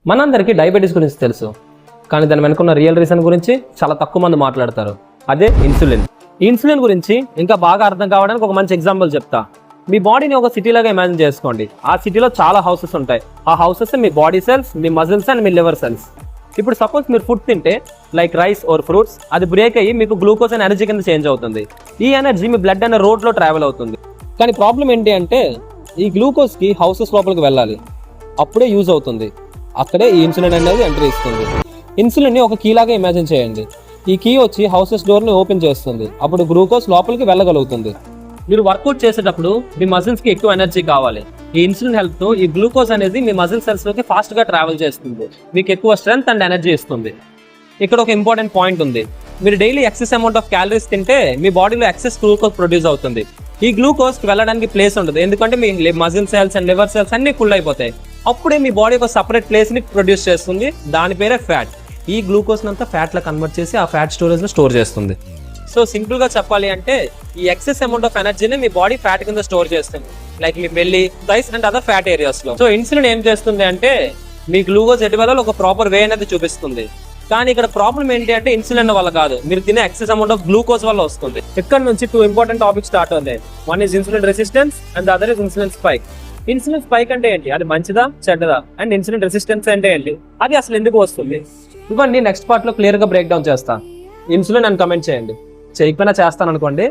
మనందరికీ డయాబెటీస్ గురించి తెలుసు, కానీ దాని వెనుకున్న రియల్ రీజన్ గురించి చాలా తక్కువ మంది మాట్లాడతారు. అదే ఇన్సులిన్. ఈ ఇన్సులిన్ గురించి ఇంకా బాగా అర్థం కావడానికి ఒక మంచి ఎగ్జాంపుల్ చెప్తా. మీ బాడీని ఒక సిటీలాగా ఇమాజిన్ చేసుకోండి. ఆ సిటీలో చాలా హౌసెస్ ఉంటాయి. ఆ houses me body cells, me muscles and me liver cells. ఇప్పుడు సపోజ్ మీరు ఫుడ్ తింటే లైక్ రైస్ ఆర్ ఫ్రూట్స్, అది బ్రేక్ అయ్యి మీకు గ్లూకోజ్ అండ్ ఎనర్జీ కింద చేంజ్ అవుతుంది. ఈ ఎనర్జీ మీ బ్లడ్ అనే రోడ్లో ట్రావెల్ అవుతుంది. కానీ ప్రాబ్లం ఏంటి అంటే ఈ గ్లూకోజ్కి హౌసెస్ లోపలికి వెళ్ళాలి, అప్పుడే యూజ్ అవుతుంది. అక్కడే ఈ ఇన్సులిన్ అనేది ఎంట్రీ ఇస్తుంది. ఇన్సులిన్ని ఒక కీ లాగా ఇమాజిన్ చేయండి. ఈ కీ వచ్చి హౌసెస్ డోర్ని ఓపెన్ చేస్తుంది. అప్పుడు గ్లూకోజ్ లోపలికి వెళ్ళగలుగుతుంది. మీరు వర్కౌట్ చేసేటప్పుడు మీ మజిల్స్కి ఎక్కువ ఎనర్జీ కావాలి. ఈ ఇన్సులిన్ హెల్ప్తో ఈ గ్లూకోజ్ అనేది మీ మజిల్ సెల్స్లోకి ఫాస్ట్గా ట్రావెల్ చేస్తుంది. మీకు ఎక్కువ స్ట్రెంగ్త్ అండ్ ఎనర్జీ ఇస్తుంది. ఇక్కడ ఒక ఇంపార్టెంట్ పాయింట్ ఉంది. మీరు daily excess amount of calories తింటే మీ బాడీలో ఎక్సెస్ గ్లూకోజ్ ప్రొడ్యూస్ అవుతుంది. ఈ గ్లూకోజ్కి వెళ్ళడానికి ప్లేస్ ఉండదు, ఎందుకంటే మీ muscle cells and liver cells అన్ని ఫుల్ అయిపోతాయి. అప్పుడే మీ బాడీ ఒక సపరేట్ ప్లేస్ని ప్రొడ్యూస్ చేస్తుంది. దాని పేరే ఫ్యాట్. ఈ గ్లూకోజ్ అంతా ఫ్యాట్లో కన్వర్ట్ చేసి ఆ ఫ్యాట్ స్టోరేజ్లో స్టోర్ చేస్తుంది. సో సింపుల్గా చెప్పాలి అంటే ఈ ఎక్సెస్ అమౌంట్ ఆఫ్ ఎనర్జీని మీ బాడీ ఫ్యాట్ కింద స్టోర్ చేస్తుంది, like me belly, thighs and other fat ఏరియాస్లో. సో ఇన్సులిన్ ఏం చేస్తుంది అంటే మీ గ్లూకోజ్ ఎటు వల్ల ఒక ప్రాపర్ వే అనేది చూపిస్తుంది. కానీ ఇక్కడ ప్రాబ్లం ఏంటి అంటే ఇన్సులిన్ వల్ల కాదు, మీరు తినే ఎక్సెస్ అమౌంట్ ఆఫ్ గ్లూకోజ్ వల్ల వస్తుంది. ఇక్కడ నుంచి 2 ఇంపార్టెంట్ టాపిక్స్ స్టార్ట్ అవుతాయి. One is insulin resistance and the other is insulin spike. Insulin spike అంటే ఏంటి, అది మంచిదా చెడ్డదా, అండ్ ఇన్సులిన్ రెసిస్టెన్స్ అంటే ఏంటి, అది అసలు ఎందుకు వస్తుంది, ఇవన్నీ నెక్స్ట్ పార్ట్ లో క్లియర్ గా బ్రేక్ డౌన్ చేస్తా. ఇన్సులిన్ అని కమెంట్ చేయండి, చేయకపోయినా చేస్తాను అనుకోండి.